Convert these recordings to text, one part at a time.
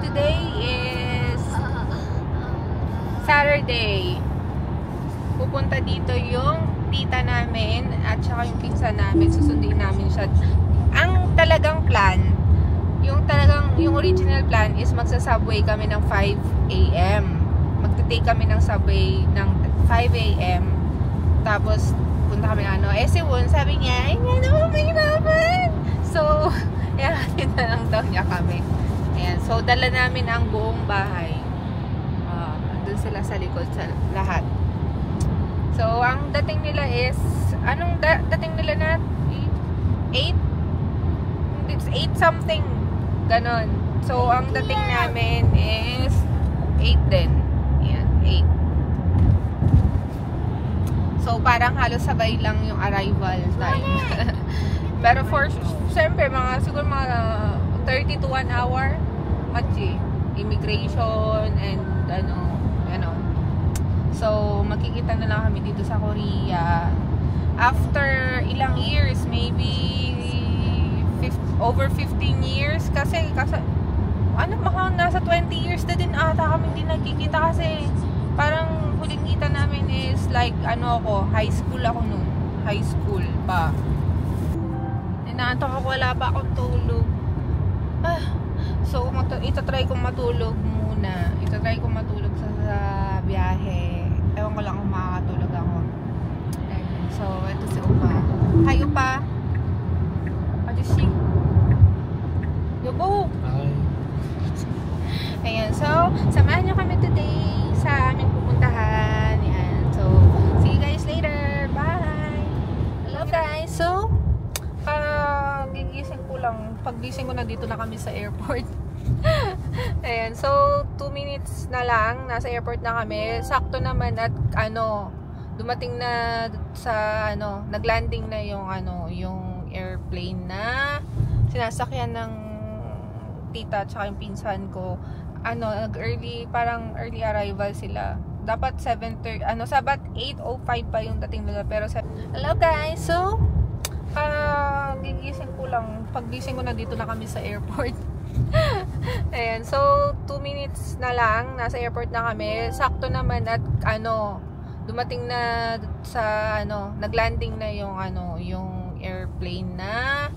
today is Saturday. Pupunta dito yung tita namin at saka yung pinsan namin. Susundin namin siya. Ang talagang plan, yung original plan is magsa-subway kami ng 5 AM. Magte-take kami ng subway ng 5 AM. Tapos punta kami ng Esiwon. Sabi niya, ay nga naman, mahirapan. So, yakin na lang daw niya kami. Ayan. So, dala namin ang buong bahay. Andun sila sa likod sa lahat. So, ang dating nila is, anong dating nila na? 8? It's 8 something. Ganon. So, ang dating namin is 8 din. Ayan, 8. So, parang halos sabay lang yung arrival time. Pero siyempre, siguro mga 30 to 1 hour. Immigration and ano. So, makikita na lang kami dito sa Korea. After ilang years, maybe over 15 years. Kasi baka nasa 20 years na din ata kami hindi nagkikita kasi parang huling kita namin is like, high school ako nun. High school pa. Inaantok ako, wala pa akong tulog. So, itatry kong matulog muna. Itatry kong matulog sa biyahe. Ewan ko lang kung makakatulog ako. So, ito si Upa. Hi, Upa! Ajushi! Yobo! Hi! Ayan, so, samahan nyo kami today sa aming pupuntahan. Ayan, so, see you guys later! Bye! Hello guys! So, gigising ko lang. Paggising ko na dito na kami sa airport. Ayan, so 2 minutes na lang nasa airport na kami. Sakto naman at dumating na sa naglanding na yung airplane na sinasakyan ng tita at saka yung pinsan ko. Parang early arrival sila. Dapat 7:30, sabat 8:05 pa yung dating nila, pero hello guys. So gigising ko lang. Paggising ko na dito na kami sa airport. Ayan, so 2 minutes na lang nasa airport na kami. Sakto naman at dumating na sa naglanding na yung airplane na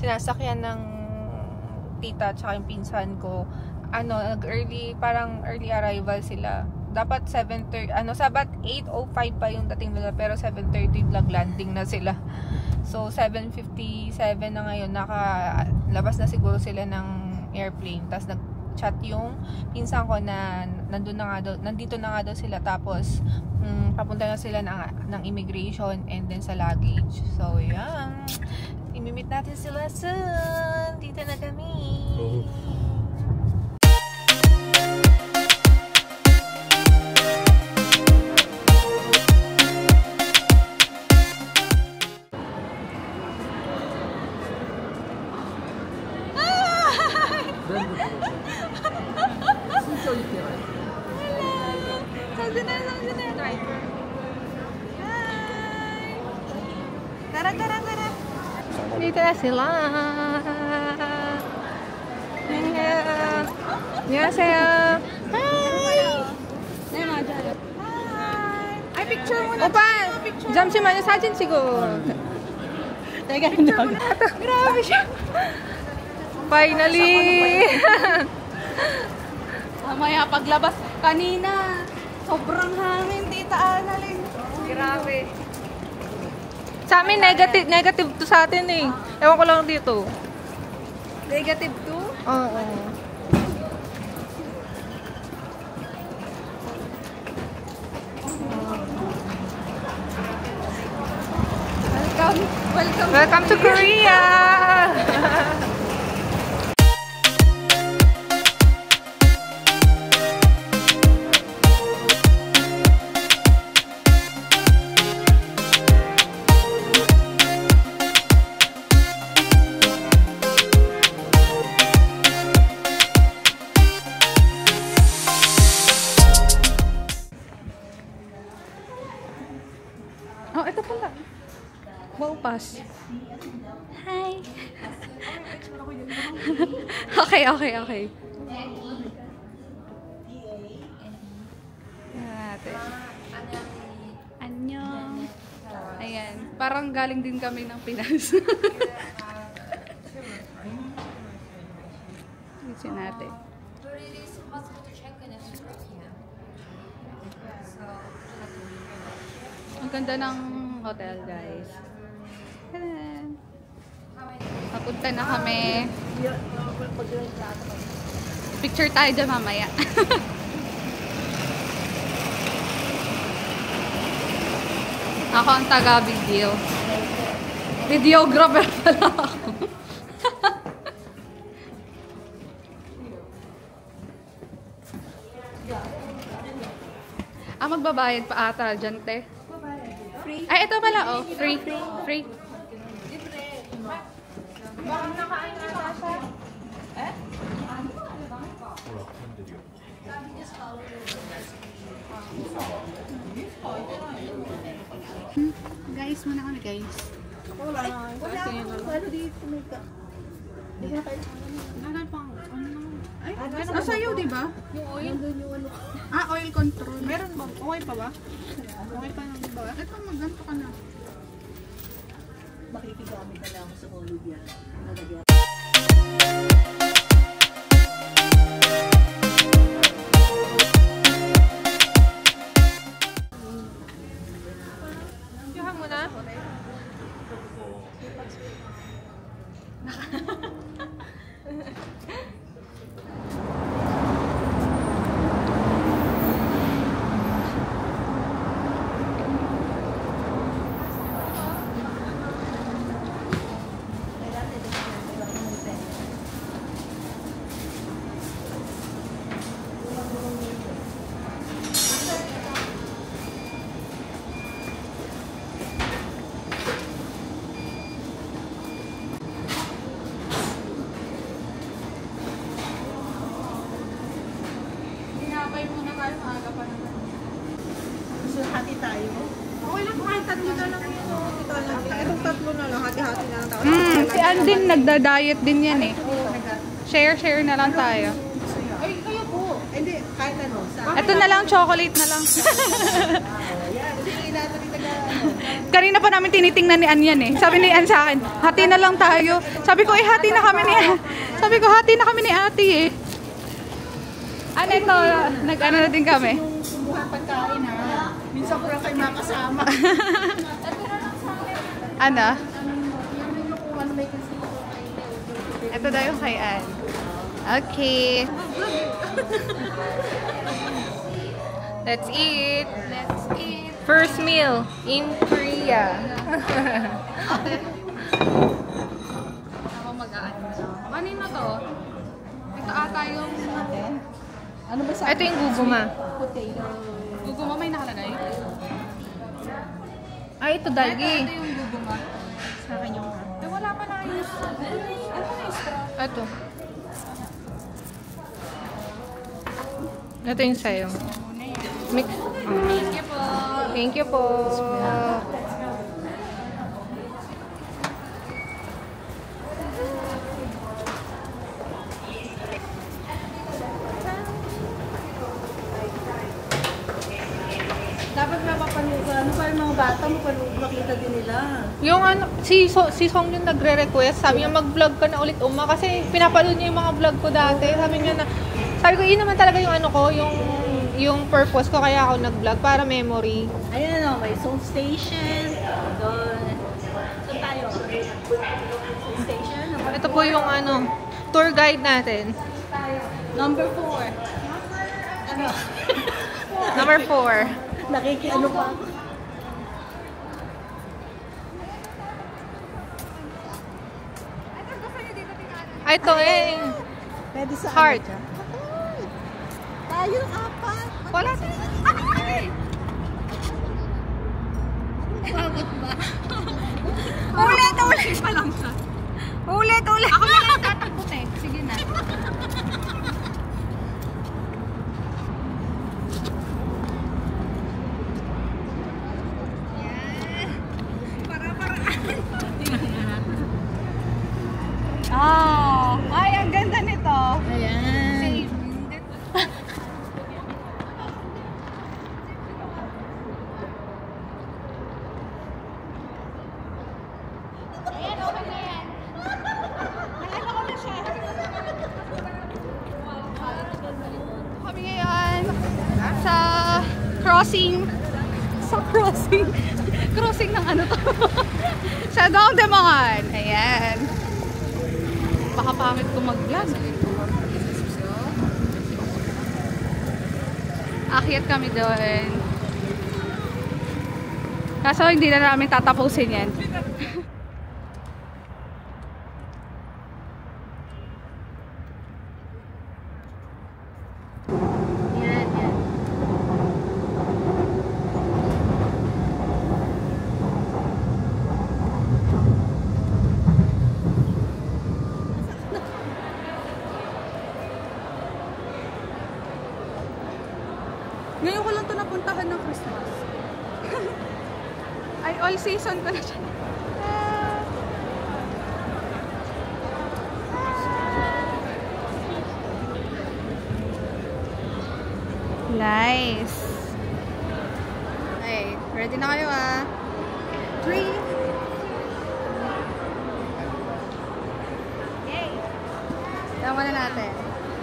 sinasakyan ng tita at saka yung pinsan ko. Parang early arrival sila. Dapat 7:30, sabat 8:05 pa yung dating nila, pero 7:30 naglanding na sila. So 7:57 na ngayon, nakalabas na siguro sila ng airplane. Tapos nag-chat yung pinsan ko na nandito na nga daw sila, tapos papunta na sila ng immigration and then sa luggage. So yan, imimit natin sila soon. Dito na kami. Tara. Dito na sila. 안녕하세요. Hi. Hi. Picture muna. 오빠, 잠시만요. 사진 찍어. Grabe siya. Finally. Mamaya paglabas kanina, sobrang hangin, Tita Annalyn. Grabe. Sa amin, negative to sa atin eh. Ewan ko lang dito. Negative 2? Oo. Welcome to Korea! Oh, ito pala. Wow, pass. Hi. Okay. Natin. Annyeong. Ayan. Parang galing din kami ng Pinas. Isin natin. But it is possible to check in Turkey. So, Ang ganda ng hotel, guys. Ayan. Papunta na kami. Picture tayo dyan mamaya. Ako ang taga-video. Videographer pala ako. Magbabayad pa ata dyan, te. free. Ay, ito pala, oh. Free. Free. Baka nakain na siya. Guys, muna kami, guys. Wala ano dito may ka. Di ba kayo? Nanay pang, ano naman? Ay, Ano sa'yo, di ba? Yung oil? Nandun yung ano. Oil control. Meron ba? Okay pa ba? Okay pa nang ba? Ito, magganto ka na. Makikigamit na lang sa Olivia. Nalagyan. Yuhan mo na? Tinapay muna tayo, maaga pa naman. Gusto hati tayo. Okay lang, kahit tatlo na lang yun. Ito lang. Itong tatlo na lang. Hati-hati na lang tayo. Si Andin, nagda-diet din yan eh. Share na lang tayo. Ay, kayo po. Hindi, kahit ano. Sa Ito na lang, chocolate na lang. yan. Hindi natin itaga ano. Kanina pa namin tinitingnan ni Ann yan eh. Sabi ni Ann sa akin, hati na lang tayo. Sabi ko, hati na kami ni ate eh. Ano ito, nag-ano na din kami. Yung sumbuhan pagkain ha. Minsan ko lang kayo makasama. Ano? Kung ano may kasi Ito daw yung kay Ann. Okay. Let's eat. First meal in Korea. Ako mag-aano na lang. Kanina to? Ito ata yung ano ba sa Ito yung guguma. potato? guguma may nakalagay. Ay, ito dalgi. Ito yung guguma. Sa akin yung Eh, wala pa na ayos. Ano na yung straw? Ito. Ito yung sayo. Mix. Thank you po. Thank you po. Dapat mapapanood ka. Ano pa yung mga bata mo, makita din nila. Yung ano, si Song yung nagre-request, sabi niya mag-vlog ka na ulit kasi pinapanood niya yung mga vlog ko dati. Sabi ko, yun naman talaga yung ano ko, yung purpose ko kaya ako nag-vlog para memory. Ayan o, may Soul Station. Doon. Saan tayo? Soul Station? Ito po yung ano, tour guide natin. Number 4. Ano? Number 4. Nakikiano pa ako. Ay, ito eh. Pwede sa Heart. ano dyan? Tayo, apat. Wala. Ay! Bakit ba? Ulit pa lang siya. Ulit. Ako na lang tatakot eh. Sige na. Ay, ang ganda nito. Ayan. Si crossing. Sa crossing. Crossing ng ano to? Sa Daldemongan. Ayan. Baka pangit ko mag-vlog. Akyat kami doon. Kaso hindi na namin tatapusin yan. Ngayon ko lang ito napuntahan ng Christmas. Ay, all season ko na siya. Nice. Okay, ready na kayo ah. 3. Yay! Tama na natin.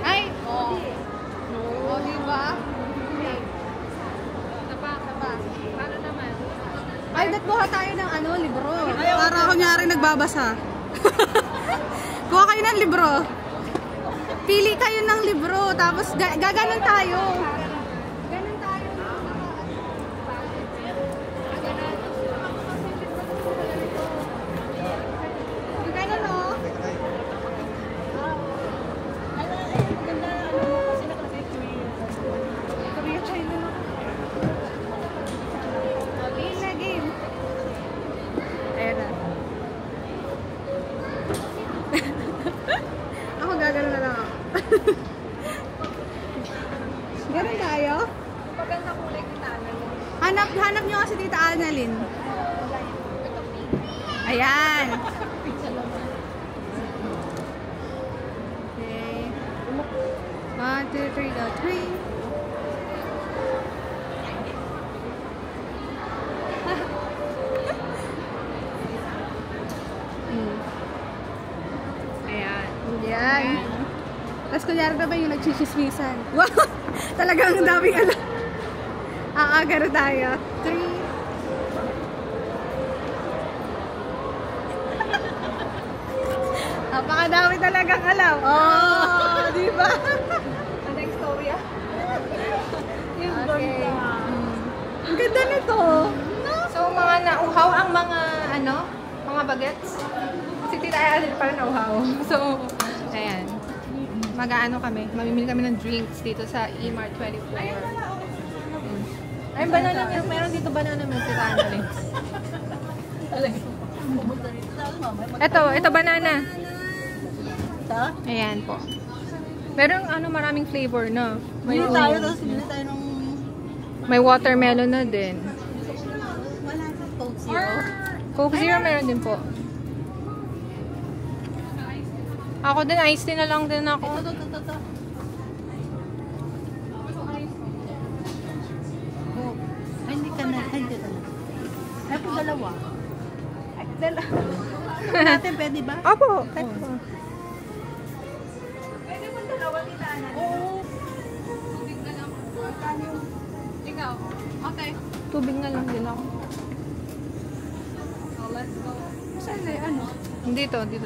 Ay! Oh. Oh, diba? Paano naman? Ay, kuha tayo ng ano, libro. Para kunyari nagbabasa. Kuha kayo ng libro. Pili kayo ng libro, tapos gaganon tayo. Ganon tayo. Ganon o. Korea, China na. Game. Ayan na. Ako gagano na lang ako. Ganun tayo? Maganda kulay kita. Hanap nyo kasi Tita Annalyn. Ayan. Okay. 1, 2, 3, go. 3. Ayan. Tapos kunyari na ba yung nagchichismisan? Wow! Talagang ang daming alam. Aagaro tayo. 3. Napakadami talagang alam. Oh, di ba? Ang next story ah. Okay. Ang ganda nito. So, mga nauhaw ang mga, mga bagets. Si Tita Annalyn pa nauhaw. So, ayan. Mag-aano kami. Mamimili kami ng drinks dito sa E-Mart 24. Ay, banana milk. Meron dito banana milk, Tita Annalyn. Ito banana. Ayan po. Merong maraming flavor na. May tayo, tapos bili tayo ng... May watermelon na din. Wala sa Coke Zero. Coke Zero meron din po. Ako din, iced tea na lang din ako. Ito. Ay, hindi ka na. Ay, po dalawa. Ay, dalawa. Natin, pwede ba? Opo. Pwede mo dalawa, Tita Ana. Oo. Tubig na lang. Ikaw. Okay. Tubig na lang din ako. So, let's go. Saan na yung ano? Dito din.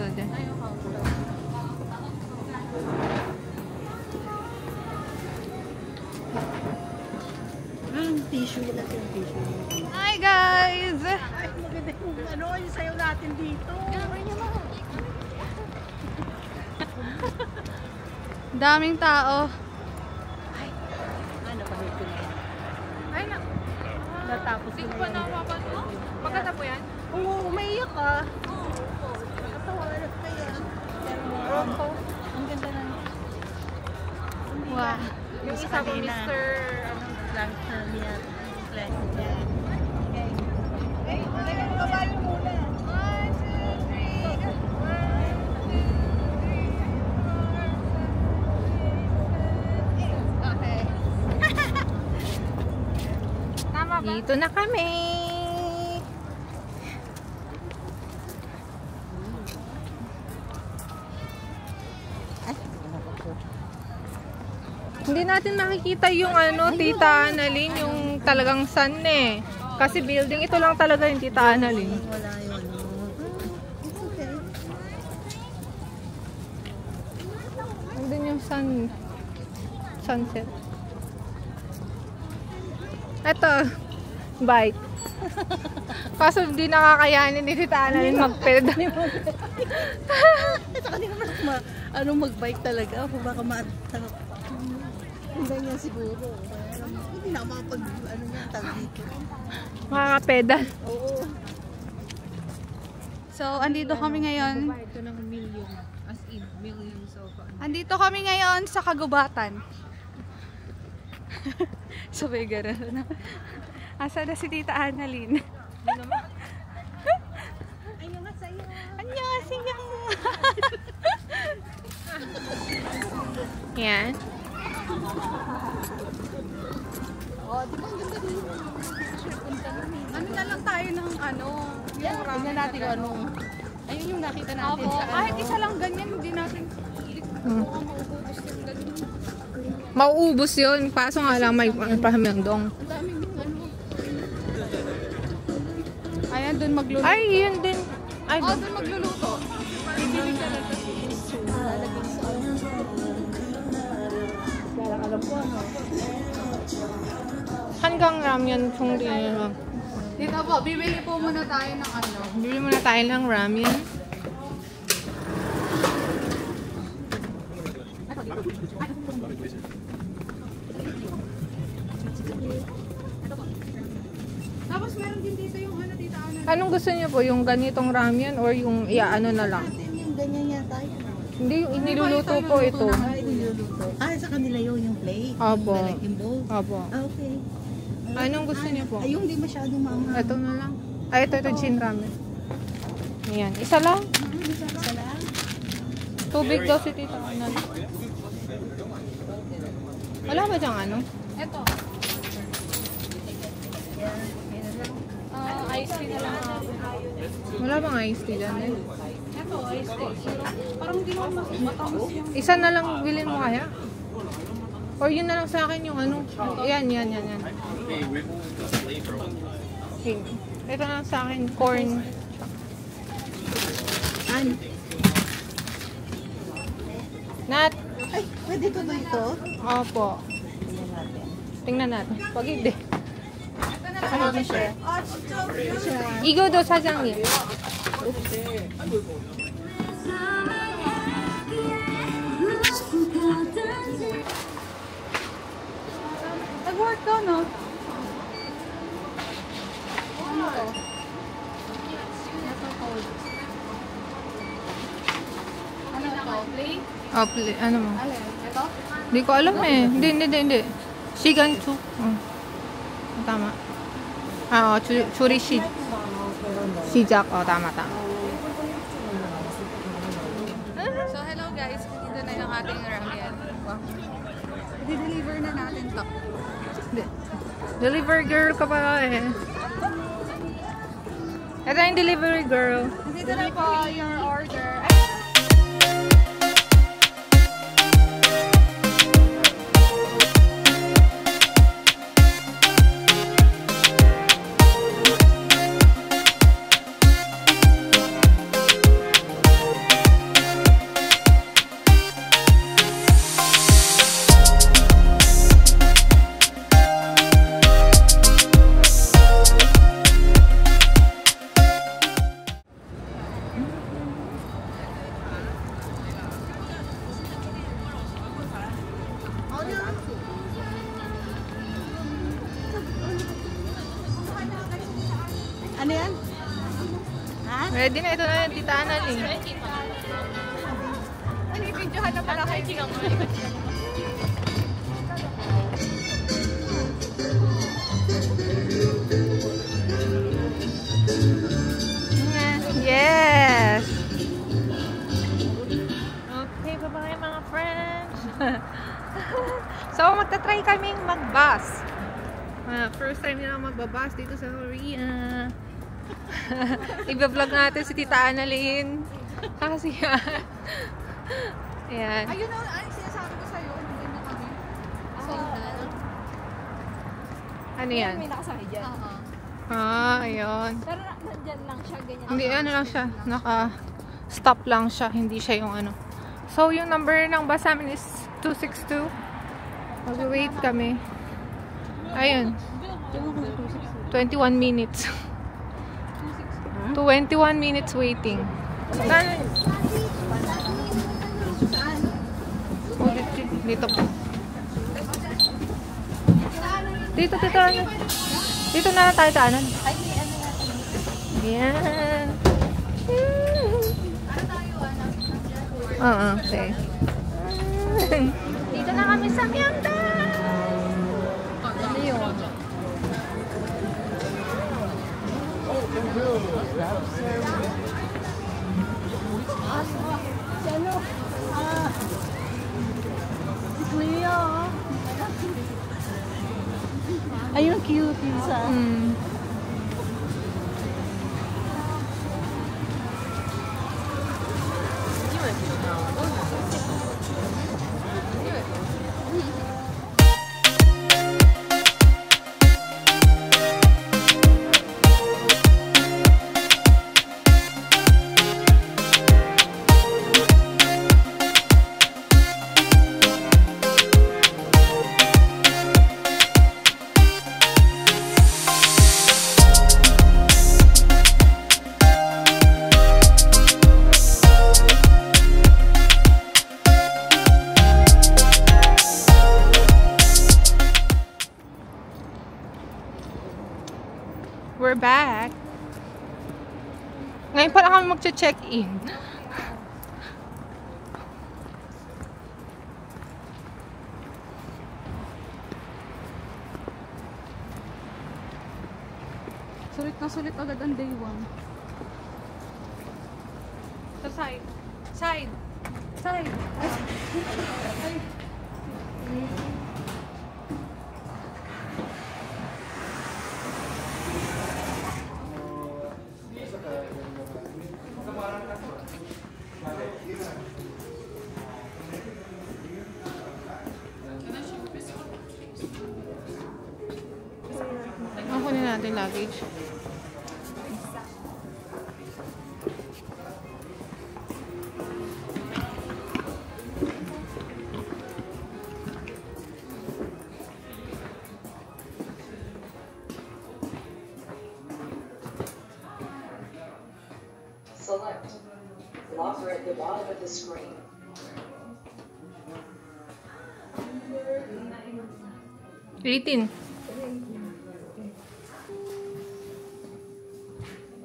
Tissue natin yung tissue. Hi guys! Ay, maganda yung yung sayo natin dito. Daming tao. Ano, pahit ko na yan. Ay, Natapos hindi ko ko na pa yan. napapansin. Maganda po yan? Oo, umaiyak ka. Nakatawa na kaya. Ang ganda na. Wow. Yung isa po, Mr. Lang na niya. Yan. Okay. Hey, kabayo muna. 1, 2, 3. Okay. Tama ba? Dito na kami. Hindi natin makikita yung Tita Annalyn, yung talagang sun eh. Kasi building ito lang talaga yung Tita Annalyn. Wala yun. It's okay. Nandun yung sunset. Ito, bike. Kaso hindi nakakayanin ni Tita Annalyn mag-pedal. Ito kanina mag-bike talaga. Baka matarap. Hindi niya siguro. Hindi na makapag, tawag dito. Makaka-pedal. Oo. So, andito kami ngayon. Ito ng million. As in, millions of Andito kami ngayon sa kagubatan. Sabay gano'n. Asa na si Tita Annalyn? Annyeonghaseyo. Annyeonghaseyo. Yan. Oh, di ba ang ganda dito? Ano na lang tayo ng ano? Yung Tingnan natin kung ano. Ayun yung nakita natin Opo, sa kahit isa lang ganyan, hindi natin Mauubos yun. Paso nga lang may pahamyangdong. Ang daming ano. Ayan, dun magluluto. Ay, yun din. Ay, Oh, dun magluluto. Bibili talaga. Lalagay sa ano. Kaya alam ko ano. hanggang ramyun kung di nyo. Dito po, bibili po muna tayo ng ano. Bili muna tayo ng ramyun. Tapos meron din dito yung ano dito. Anong gusto niyo po? Yung ganitong ramyun or yung iaano na lang? Yung ganyan yata yun. Hindi, yung iniluluto po ito. Ay, niluluto. Sa kanila yung plate. Opo. Yung bowl. Opo. Okay. Anong gusto niyo po? Ay, yung di masyadong maanghang. Ito na lang. Ay, ito chin ramen. Ayan. Isa lang. Isa lang. Tubig daw si Tita Annalyn. Wala ba dyang ano? Ito. Ice tea na lang. Wala bang ice tea dyan eh? Ito, ice tea. Parang hindi naman matamis yung... Isa na lang bilhin mo kaya? Or yun na lang sa akin yung ano. Yan. Okay. Ito na lang sa akin. Corn. Ano? Nat. Ay, pwede ko ba ito? Opo. Tingnan natin. Pag hindi. Ano ba siya? 이거도 사장님. Nag-work daw, no? Ano to? Ano to? Plate? Oh, ano mo? Alin? Ito? Hindi ko alam eh. Hindi. 시간초. Tama. 조리 시작. Tama. So, hello guys. Dito na yung ating ramen. I-deliver na natin to. Delivery girl ka pala eh. Ito yung delivery girl. Dito na po your order. Ano yan? Ha? Ready na ito na yung Tita Annalyn. Ano yung videohan na pala kayo? Yes! Okay, bye-bye mga friends. So, magta-try kaming mag-bus. First time nila magbabas dito sa Korea. I-vlog natin si Tita Annalyn. Kasi ayan. Ayun na, ay sinasabi ko sa'yo. Hindi na kami. Ano yan? May nakasahi dyan. Ayun. Pero nandyan lang siya, ganyan. Hindi, ano lang siya. Naka-stop lang siya. Hindi siya yung ano. So, yung number ng bus namin is 262. Mag-wait kami. Ayun. 21 minutes. 21 minutes waiting. Dito po. Dito. Dito na tayo taanan. Yan. Okay. Dito na kami sa Myeongdong. Ano yun? Ayun ang cute yun sa... We're back. Ngayon pa lang kami magche-check-in. Sulit na sulit agad ang day 1. Sa side. Side. Side. Kunin natin luggage. Select. Locker at the bottom of the screen.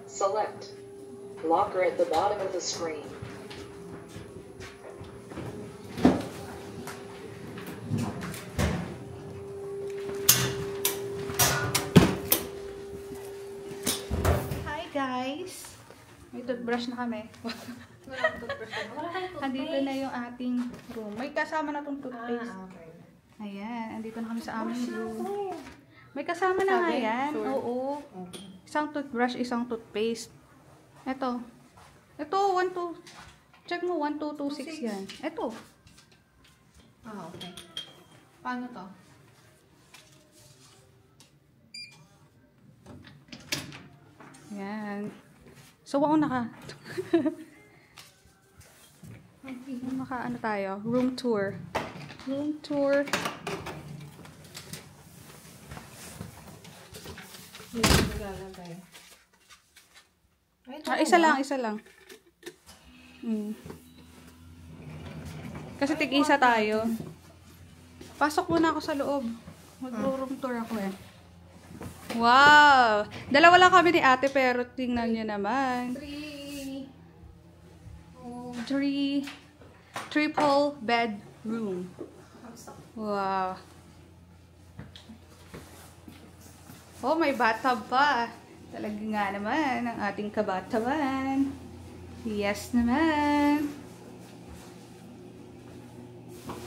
Select. Locker at the bottom of the screen. Hi guys! May toothbrush na kami. Andito na yung ating room. May kasama na tong toothpaste. Ayan, andito na kami sa aming room. May kasama na nga yan. Oo. Isang toothbrush, isang toothpaste. Ito. Ito, 1, 2. Check mo, 1, 2, 2, 6 yan. Ito. Okay. Paano to? Yan. So, wauna ka. Ano tayo? Room tour. Room tour. Isa lang. Kasi tig-isa tayo. Pasok muna ako sa loob. Mag-room tour ako eh. Wow! Dalawa lang kami ni ate pero tingnan nyo naman. 3 triple bedroom. Wow. Oh, may bathtub pa. Talaga nga naman ang ating kabataban. Yes naman.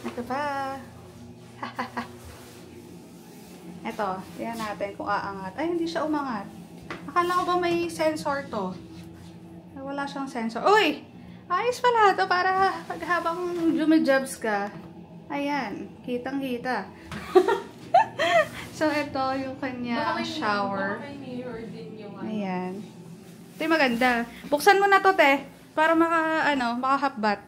Ito pa. Ito, tingnan natin kung aangat. Ay, hindi siya umangat. Akala ko ba may sensor to? Wala siyang sensor. Uy! Ayos pala ito para paghabang jumijabs ka. Ayan, kitang-kita. So, ito yung kanya shower. Baka may mirror din yung ano. Ayan. Ito yung maganda. Buksan mo na to, te. Para maka-half-bath.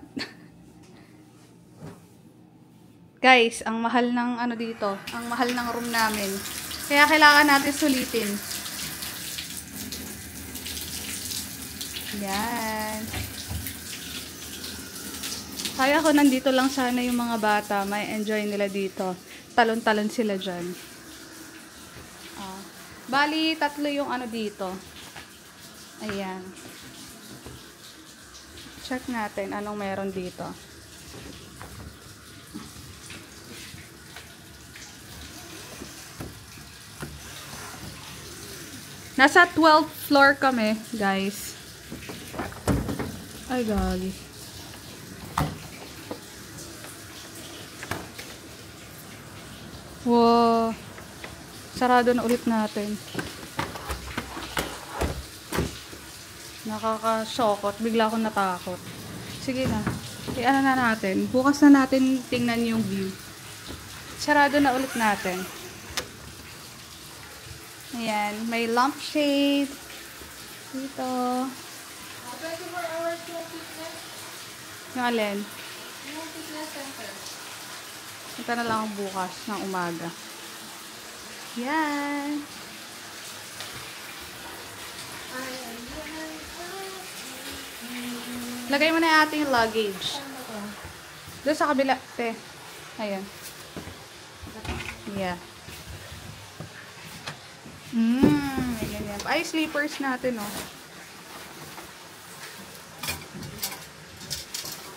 Guys, ang mahal ng ano dito. Ang mahal ng room namin. Kaya kailangan natin sulitin. Yan. Kaya ko nandito lang sana yung mga bata. May enjoy nila dito. Talon-talon sila dyan. Bali, 3 yung ano dito. Ayan. Check natin anong meron dito. Nasa 12th floor kami, guys. Ay, gagi. Wow. Sarado na ulit natin. Nakaka-shockot. Bigla akong natakot. Sige na. I-ano na natin. Bukas na natin tingnan yung view. Sarado na ulit natin. Ayan. May lampshade. Dito. 24 hours yung fitness. Yung alin? Yung fitness center. Punta na lang ako bukas ng umaga. Yan. Lagay mo na yung ating luggage. Doon sa kabila, te. Ayan. Yeah. May ganyan. Ay, sleepers natin, oh.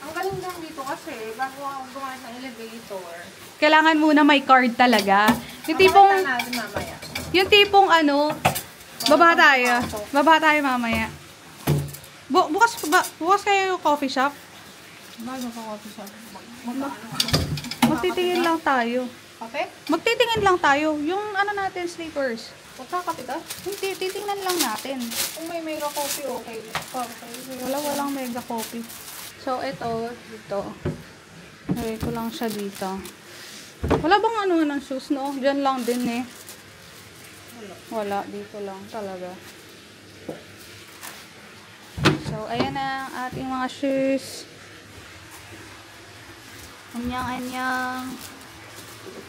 Ang galing lang dito kasi, bago ako gumamit ng elevator. Kailangan muna may card talaga. Yung tipong, Papakita natin mamaya. yung tipong ano, baba tayo mamaya. Bukas kayo yung coffee shop. Bago pa coffee shop. Magtitingin lang tayo. Kape? Magtitingin lang tayo. Yung ano natin, sleepers. Magkakape ka? Hindi, titingnan lang natin. Kung may mega coffee, okay. Walang mega coffee. So, ito, dito. Lagay ko lang siya dito. Wala bang ano ng shoes, no? Diyan lang din eh. Wala, dito lang talaga. So, ayan na ang ating mga shoes. Anyang-anyang.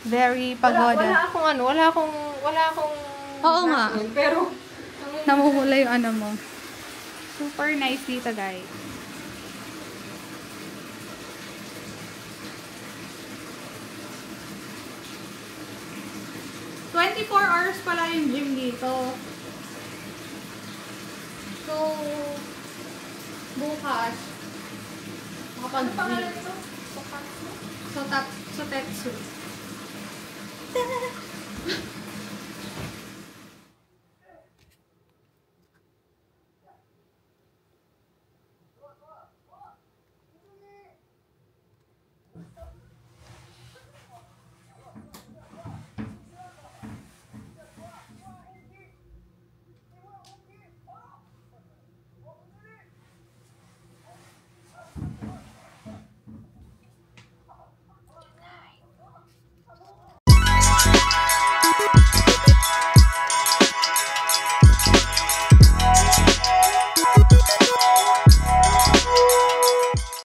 Very pagoda. Wala akong Oo nga. nasun, pero Namumula yung ano mo. Super nice dito, guys. $24 pala yung gym dito. So, bukas, makapag-gym. ito? So, Tetsu.